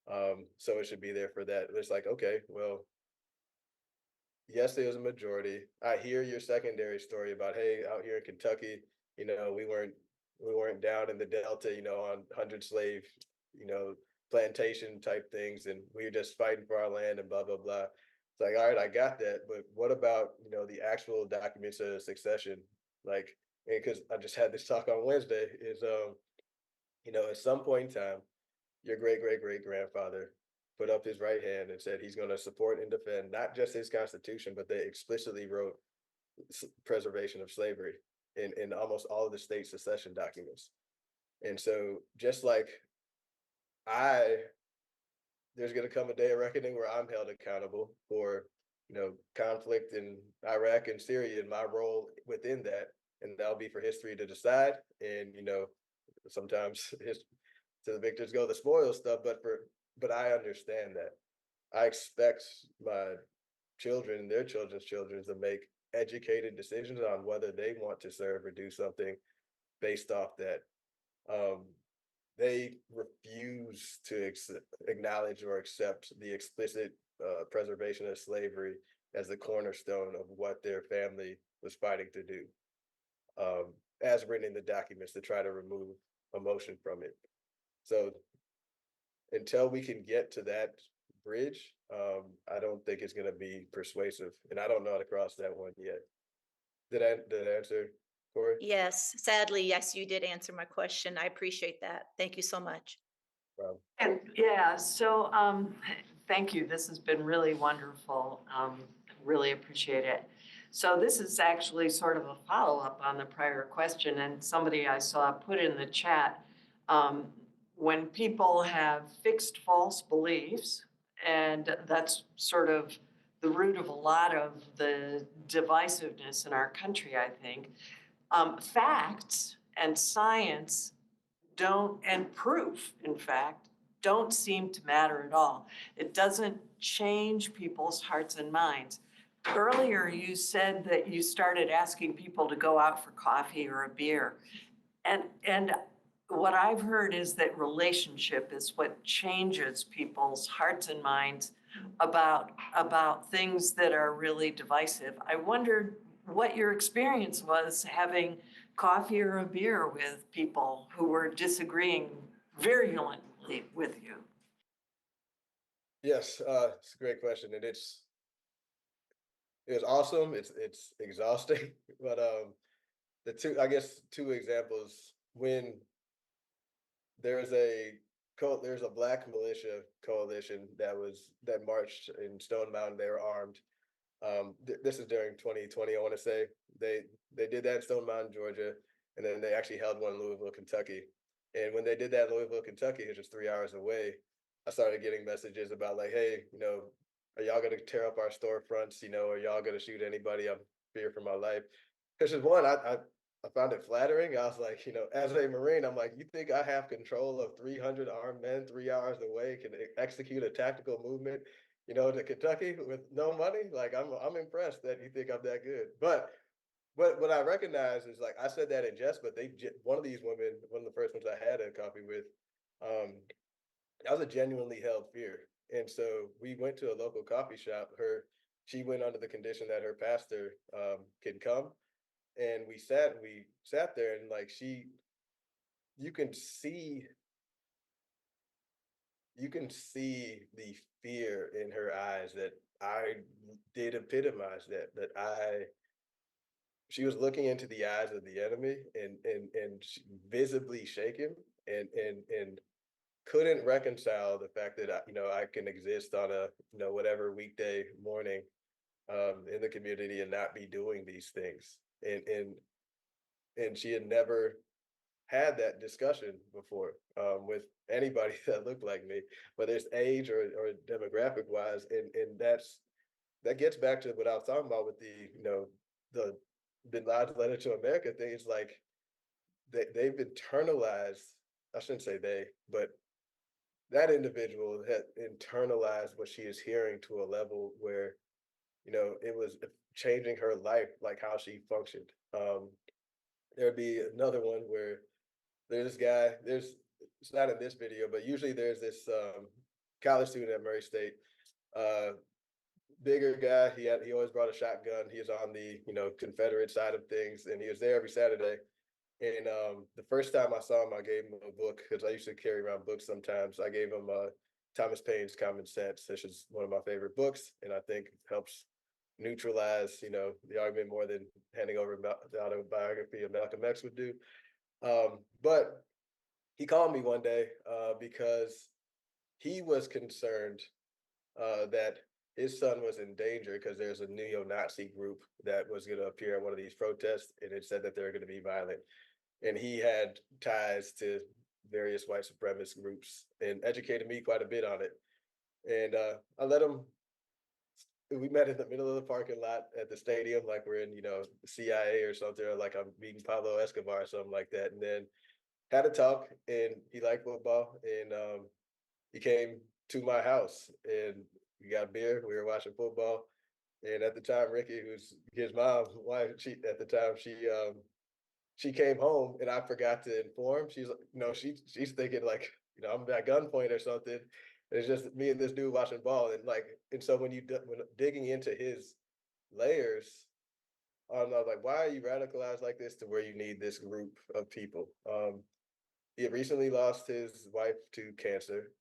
so it should be there for that. It's like, okay, well, yes, there was a majority. I hear your secondary story about, hey, out here in Kentucky, we weren't down in the Delta, on 100 slave, you know, plantation type things, and we were just fighting for our land and blah blah blah. It's like, all right, I got that, but what about, the actual documents of succession? Like, because I just had this talk on Wednesday, is at some point in time, your great great great grandfather put up his right hand and said he's going to support and defend not just his constitution, but they explicitly wrote preservation of slavery in almost all of the state secession documents. And so, just like I, there's going to come a day of reckoning where I'm held accountable for, conflict in Iraq and Syria and my role within that, and that'll be for history to decide. And sometimes to the victors go the spoil stuff, but I understand that. I expect my children and their children's children to make educated decisions on whether they want to serve or do something based off that. They refuse to acknowledge or accept the explicit preservation of slavery as the cornerstone of what their family was fighting to do, as written in the documents, to try to remove emotion from it. So until we can get to that bridge, I don't think it's going to be persuasive, and I don't know how to cross that one yet. Did I answer, Corey? Yes, sadly, yes, you did answer my question. I appreciate that. Thank you so much. Wow. And yeah, so thank you. This has been really wonderful. Really appreciate it. So this is actually sort of a follow-up on the prior question, and somebody I saw put in the chat, when people have fixed false beliefs, and that's sort of the root of a lot of the divisiveness in our country, I think. Facts and science don't, and proof, in fact, don't seem to matter at all. It doesn't change people's hearts and minds. Earlier, you said that you started asking people to go out for coffee or a beer. And what I've heard is that relationship is what changes people's hearts and minds about things that are really divisive. I wondered what your experience was having coffee or a beer with people who were disagreeing virulently with you. Yes, it's a great question, and it's awesome. It's exhausting, but I guess two examples when there's a black militia coalition that marched in Stone Mountain. They were armed. This is during 2020, I want to say. They did that in Stone Mountain, Georgia, and then they actually held one in Louisville, Kentucky. And when they did that in Louisville, Kentucky, which is 3 hours away, I started getting messages about like, hey, are y'all gonna tear up our storefronts? Are y'all gonna shoot anybody? I'm fear for my life. Because one, I found it flattering. I was like, as a Marine, I'm like, you think I have control of 300 armed men 3 hours away, can execute a tactical movement, to Kentucky with no money? Like, I'm impressed that you think I'm that good. But what I recognize is, like, I said that in jest, but one of these women, one of the first ones I had a coffee with, that was a genuinely held fear. And so we went to a local coffee shop. She went under the condition that her pastor can come, and we sat there, and like you can see the fear in her eyes that I did epitomize she was looking into the eyes of the enemy, and visibly shaken, and couldn't reconcile the fact that I can exist on a whatever weekday morning in the community and not be doing these things. And she had never had that discussion before with anybody that looked like me, whether it's age or demographic wise. And that gets back to what I was talking about with the Bin Laden letter to America thing. It's like they've internalized, I shouldn't say they, but that individual had internalized what she is hearing to a level where, it was changing her life, like how she functioned. There'd be another one where there's this guy, it's not in this video, but usually there's this college student at Murray State, uh, bigger guy. He always brought a shotgun. He was on the, Confederate side of things, and he was there every Saturday. And the first time I saw him, I gave him a book, because I used to carry around books sometimes. I gave him Thomas Paine's Common Sense, which is one of my favorite books, and I think helps neutralize, the argument more than handing over the autobiography of Malcolm X would do. But he called me one day because he was concerned that his son was in danger because there's a neo-Nazi group that was going to appear at one of these protests, and it said that they're going to be violent. And he had ties to various white supremacist groups and educated me quite a bit on it. And I let him. We met in the middle of the parking lot at the stadium, like we're in, CIA or something, or like I'm meeting Pablo Escobar or something like that. And then had a talk, and he liked football, and he came to my house, and we got beer. We were watching football, and at the time, Ricky, who's his mom's wife, she came home, and I forgot to inform. She's she's thinking like I'm at gunpoint or something. It's just me and this dude watching ball, and so when digging into his layers, I'm like, why are you radicalized like this to where you need this group of people? He had recently lost his wife to cancer.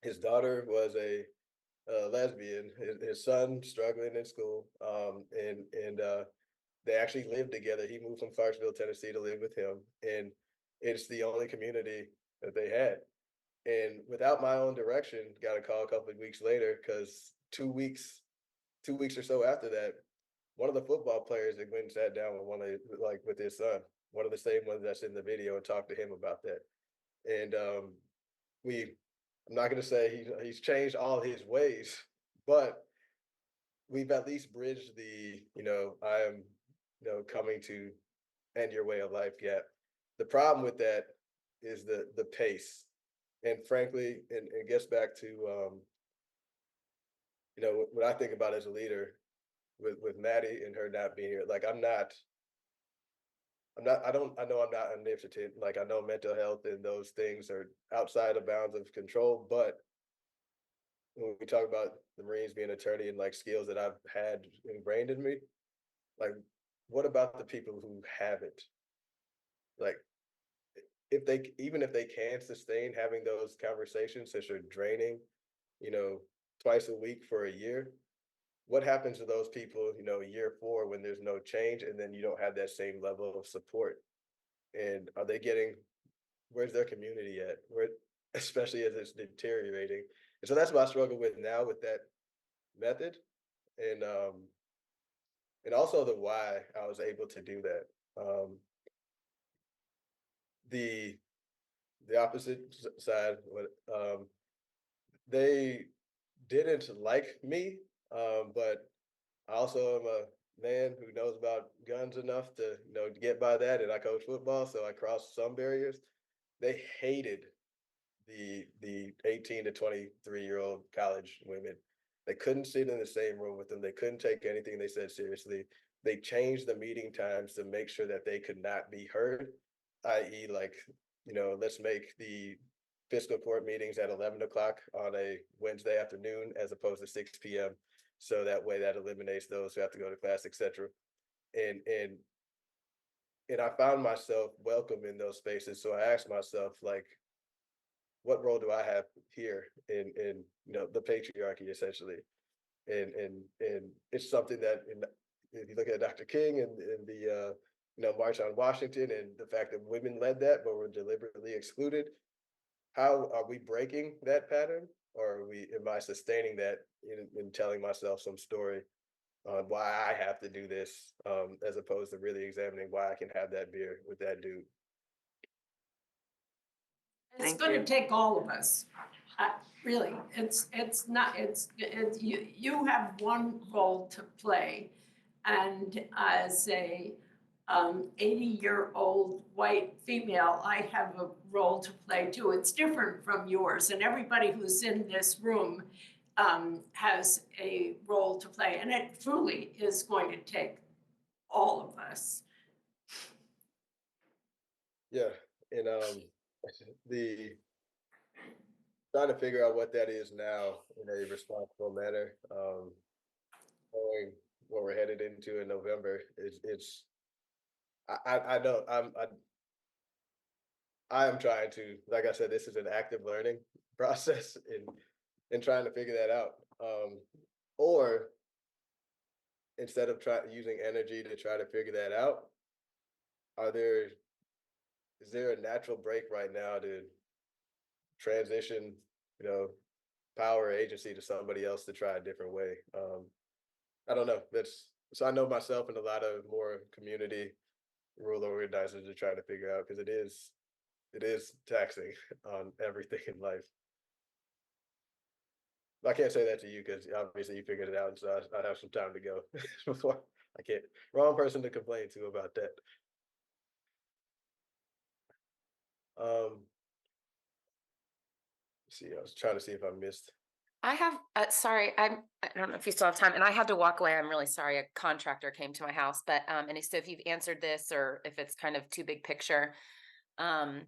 His daughter was a lesbian. His son struggling in school, and they actually lived together. He moved from Clarksville, Tennessee, to live with him, and it's the only community that they had. And without my own direction, got a call a couple of weeks later because 2 weeks or so after that, one of the football players that went and sat down with with his son, one of the same ones that's in the video, and talked to him about that. And I'm not gonna say he's changed all his ways, but we've at least bridged the, I am, coming to end your way of life gap. The problem with that is the pace. And frankly, and it gets back to what I think about as a leader with Maddie and her not being here. Like I know I'm not omnipotent. Like I know mental health and those things are outside of bounds of control, but when we talk about the Marines being an attorney and like skills that I've had ingrained in me, like what about the people who haven't? Like even if they can sustain having those conversations that are draining, you know, twice a week for a year, what happens to those people, year 4 when there's no change and then you don't have that same level of support? And are they getting, where's their community at? Where, especially as it's deteriorating. And so that's what I struggle with now with that method. And also the why I was able to do that. The opposite side, they didn't like me, but I also am a man who knows about guns enough to to get by that, and I coach football, so I crossed some barriers. They hated the 18 to 23-year-old college women. They couldn't sit in the same room with them. They couldn't take anything they said seriously. They changed the meeting times to make sure that they could not be heard, i.e., like, let's make the fiscal court meetings at 11 o'clock on a Wednesday afternoon as opposed to 6 p.m. So that way that eliminates those who have to go to class, etc. And and and I found myself welcome in those spaces. So I asked myself, like, what role do I have here in the patriarchy essentially? And it's something that if you look at Dr. King and the March on Washington and the fact that women led that but were deliberately excluded, how are we breaking that pattern? Or am I sustaining that in telling myself some story on why I have to do this, as opposed to really examining why I can have that beer with that dude? It's Thank gonna you. take all of us. Really, it's not, you have one role to play. And as a 80-year-old white female, I have a role to play too. It's different from yours, and everybody who's in this room has a role to play, and it truly is going to take all of us. Yeah, and the trying to figure out what that is now in a responsible manner, knowing what we're headed into in November, it's I don't I am trying to, like I said, this is an active learning process and trying to figure that out. Or instead of using energy to try to figure that out, are there is there a natural break right now to transition, you know, power or agency to somebody else to try a different way? I don't know. That's so I know myself and a lot of more community rural organizers are trying to figure out because it is taxing on everything in life. I can't say that to you because obviously you figured it out, so I have some time to go before I can't. Wrong person to complain to about that. Um, see, I was trying to see if I missed. I have, sorry, I don't know if you still have time, and I had to walk away. I'm really sorry. A contractor came to my house, but, so if you've answered this or if it's kind of too big picture, um,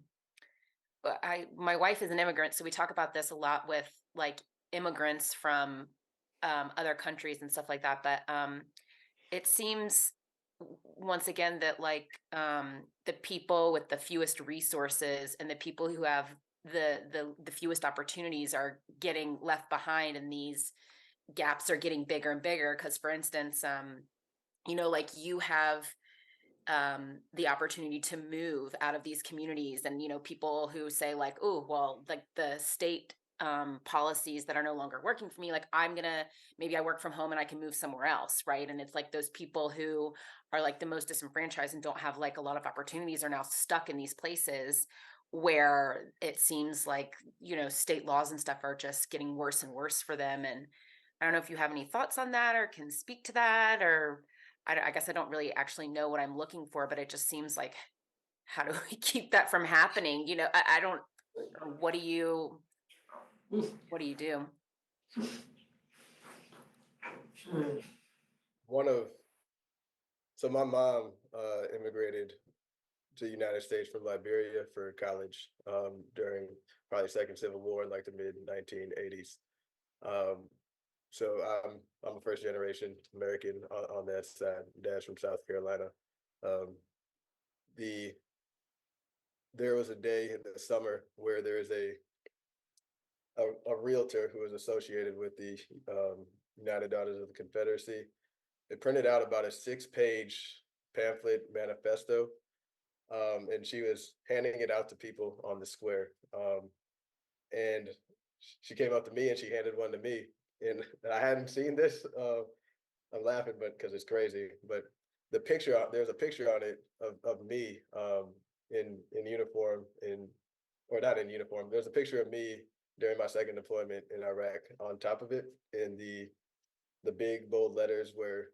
but my wife is an immigrant, so we talk about this a lot with like immigrants from, other countries and stuff like that. But, it seems once again that like, the people with the fewest resources and the people who have the fewest opportunities are getting left behind, and these gaps are getting bigger and bigger. Because for instance, like you have the opportunity to move out of these communities, and people who say like, oh well, like the state policies that are no longer working for me, like maybe I work from home and I can move somewhere else, right? And it's like those people who are like the most disenfranchised and don't have like a lot of opportunities are now stuck in these places where it seems like state laws and stuff are just getting worse and worse for them. And I don't know if you have any thoughts on that or can speak to that, or I guess I don't really actually know what I'm looking for, but it just seems like, how do we keep that from happening? I don't, what do you do? So my mom immigrated to the United States from Liberia for college during probably Second Civil War in like the mid 1980s. So I'm a first generation American on that side. Dad's from South Carolina. Um, there was a day in the summer where there is a realtor who was associated with the United Daughters of the Confederacy. It printed out about a 6-page pamphlet manifesto, and she was handing it out to people on the square. And she came up to me and she handed one to me, and I hadn't seen this. I'm laughing, but because it's crazy. But there's a picture on it of me in uniform, or not in uniform. There's a picture of me during my second deployment in Iraq. On top of it, in the big bold letters, were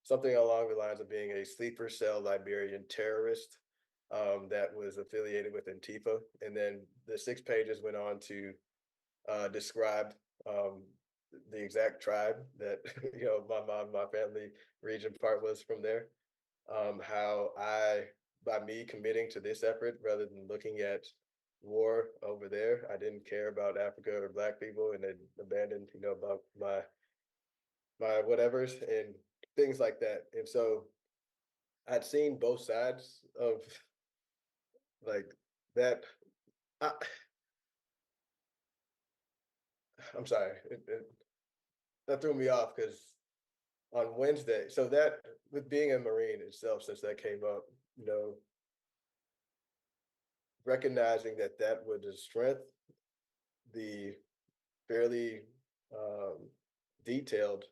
something along the lines of being a sleeper cell Liberian terrorist that was affiliated with Antifa. And then the 6 pages went on to describe the exact tribe that my family region part was from there. How by me committing to this effort rather than looking at war over there, I didn't care about Africa or Black people, and then abandoned about my whatevers and things like that. And so I'd seen both sides of like that. I, I'm sorry, that threw me off because on Wednesday, so that with being a Marine itself, since that came up, recognizing that was a strength, the fairly detailed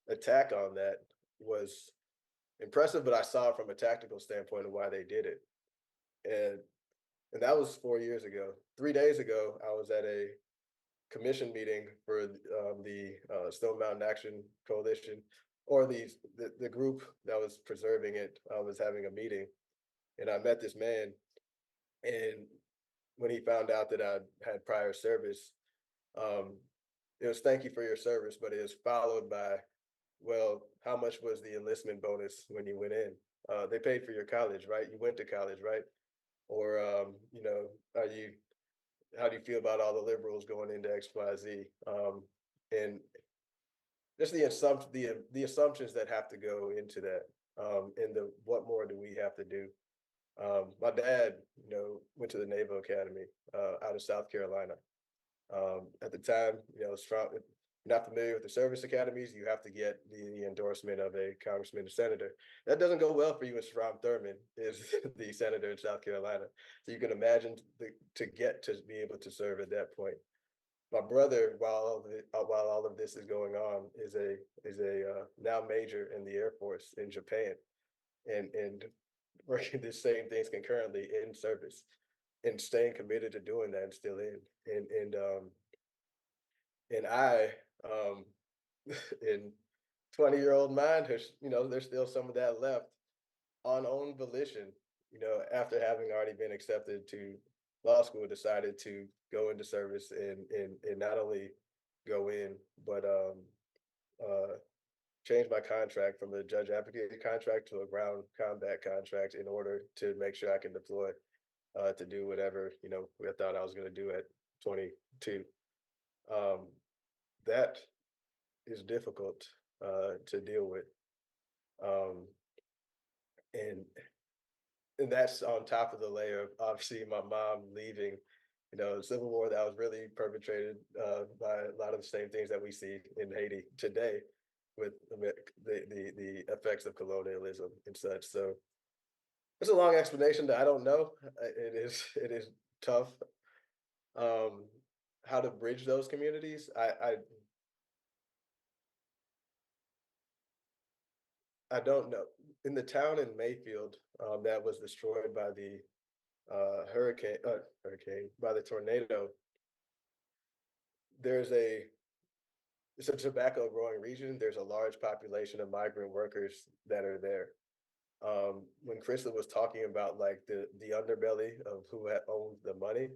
attack on that was impressive, but I saw it from a tactical standpoint of why they did it. And that was 4 years ago. 3 days ago, I was at a commission meeting for the Stone Mountain Action Coalition, or the group that was preserving it was having a meeting, and I met this man. And when he found out that I had prior service, it was thank you for your service, but it was followed by, well, how much was the enlistment bonus when you went in? They paid for your college, right? You went to college, right? Or how do you feel about all the liberals going into XYZ? And just the assumptions that have to go into that, and what more do we have to do? My dad, went to the Naval Academy out of South Carolina. At the time, if you're not familiar with the service academies, you have to get the endorsement of a congressman or senator. That doesn't go well for you when Strom Thurmond is the senator in South Carolina. So you can imagine to get to be able to serve at that point. My brother, while all of this is going on, is a now major in the Air Force in Japan, and working the same things concurrently in service, and staying committed to doing that and still and I in 20-year-old mind, there's still some of that left on own volition, after having already been accepted to law school, decided to go into service and not only go in, but change my contract from a judge advocate contract to a ground combat contract in order to make sure I can deploy to do whatever, I thought I was going to do at 22. That is difficult to deal with. And that's on top of the layer of obviously my mom leaving, the Civil War that was really perpetrated by a lot of the same things that we see in Haiti today, with the effects of colonialism and such. So It's a long explanation that I don't know. It is tough. How to bridge those communities. I don't know. In the town in Mayfield, that was destroyed by the hurricane by the tornado. There's a It's a tobacco growing region. There's a large population of migrant workers that are there. When Krista was talking about like the underbelly of who owns the money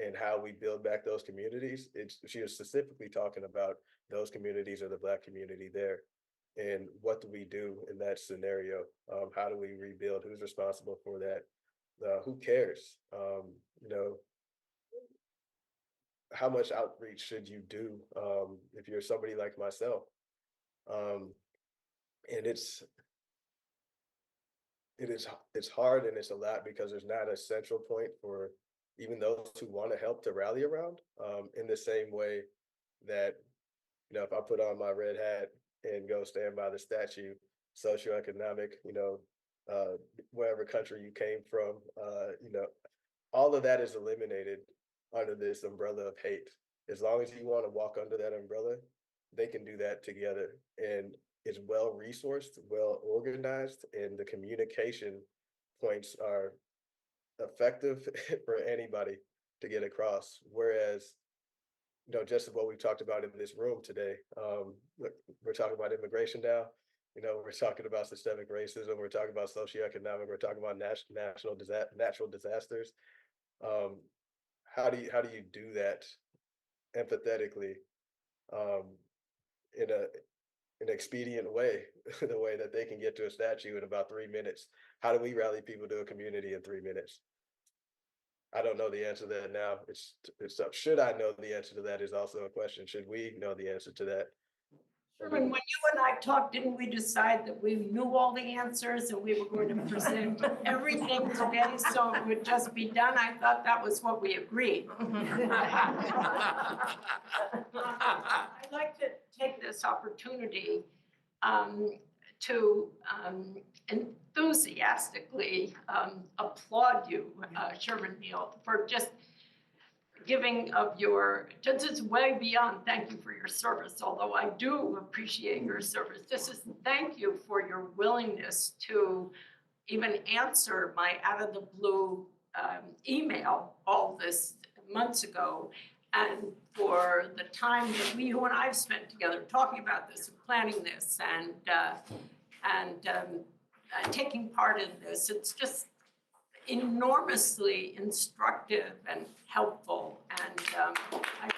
and how we build back those communities, she was specifically talking about those communities or the Black community there. And what do we do in that scenario? How do we rebuild? Who's responsible for that? Who cares? You know, how much outreach should you do if you're somebody like myself? Um, and it's hard and it's a lot because there's not a central point for even those who want to help to rally around. In the same way that, you know, if I put on my red hat and go stand by the statue, socioeconomic, uh, wherever country you came from, all of that is eliminated under this umbrella of hate. As long as you want to walk under that umbrella, they can do that together. And it's well resourced, well organized, and the communication points are effective for anybody to get across. Whereas, just what we've talked about in this room today, look, we're talking about immigration now. We're talking about systemic racism. We're talking about socioeconomic. We're talking about natural disasters. Um, how do you do that empathetically, um, in an expedient way, the way that they can get to a statue in about 3 minutes? How do we rally people to a community in 3 minutes? I don't know the answer to that now. Should I know the answer to that is also a question. Should we know the answer to that? Sherman, when you and I talked, didn't we decide that we knew all the answers and we were going to present everything today, so it would just be done? I thought that was what we agreed. I'd like to take this opportunity to enthusiastically applaud you, Sherman Neal, for just giving of your, this is way beyond thank you for your service, although I do appreciate your service. This is thank you for your willingness to even answer my out of the blue email all this months ago, and for the time that you and I've spent together talking about this and planning this and taking part in this. It's just enormously instructive and helpful, and I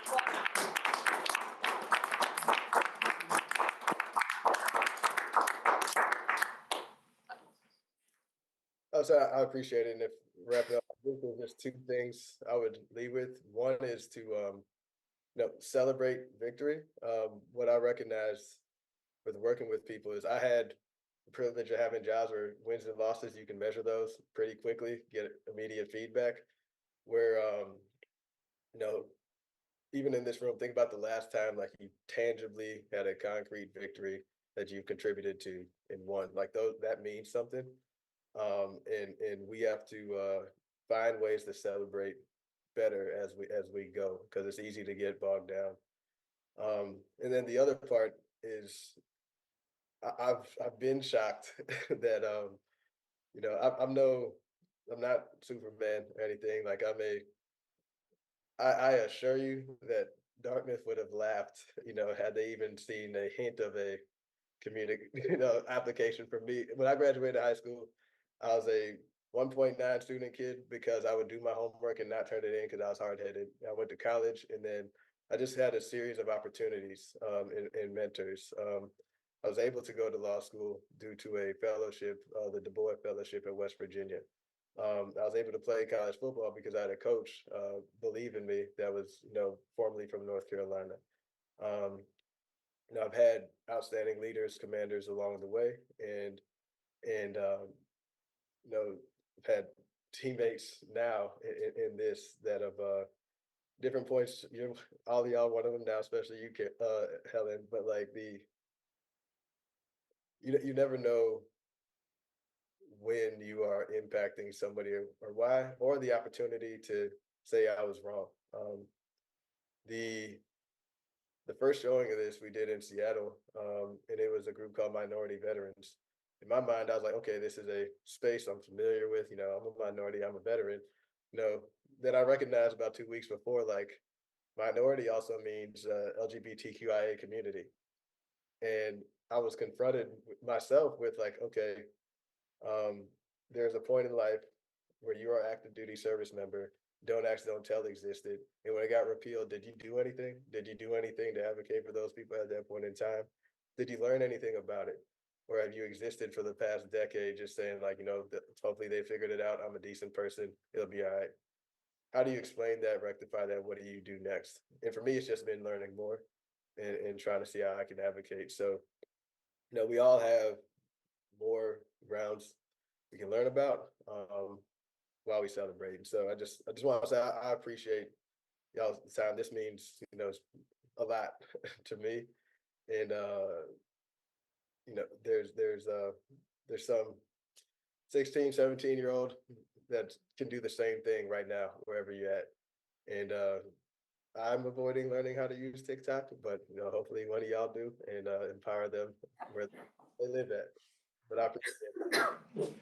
Oh, so I appreciate it. And if wrapping up, I think there's just two things I would leave with. One is to celebrate victory. What I recognize with working with people is I had the privilege of having jobs where wins and losses, you can measure those pretty quickly, get immediate feedback. Where you know, even in this room, think about the last time like you tangibly had a concrete victory that you contributed to and won. Like that means something. And we have to find ways to celebrate better as we go, because it's easy to get bogged down. And then the other part is I've been shocked that I'm not Superman or anything. Like I assure you that Dartmouth would have laughed, had they even seen a hint of a application from me. When I graduated high school, I was a 1.9 student kid because I would do my homework and not turn it in because I was hard headed. I went to college, and then I just had a series of opportunities and mentors. I was able to go to law school due to a fellowship, the Du Bois Fellowship at West Virginia. I was able to play college football because I had a coach believe in me that was, formerly from North Carolina. Um, I've had outstanding leaders, commanders along the way, and I've had teammates now in this that have different points. All of y'all, one of them now, especially you, Helen. But like you never know when you are impacting somebody or why, or the opportunity to say I was wrong. The first showing of this we did in Seattle, and it was a group called Minority Veterans. In my mind, I was like, okay, this is a space I'm familiar with. You know, I'm a minority, I'm a veteran. You know, then I recognized about 2 weeks before, like, minority also means LGBTQIA community. And I was confronted myself with like, okay, there's a point in life where you are active duty service member, don't ask, don't tell existed. And when it got repealed, did you do anything? Did you do anything to advocate for those people at that point in time? Did you learn anything about it? Or have you existed for the past decade just saying like, you know, hopefully they figured it out. I'm a decent person. It'll be all right. How do you explain that, rectify that? What do you do next? And for me, it's just been learning more and trying to see how I can advocate. So, you know, we all have more grounds we can learn about while we celebrate. And so I just want to say I appreciate y'all's time. This means, you know, a lot to me. And you know, there's some 16, 17-year-old that can do the same thing right now, wherever you're at. And I'm avoiding learning how to use TikTok, but you know, hopefully one of y'all do and empower them where they live at. But I appreciate it.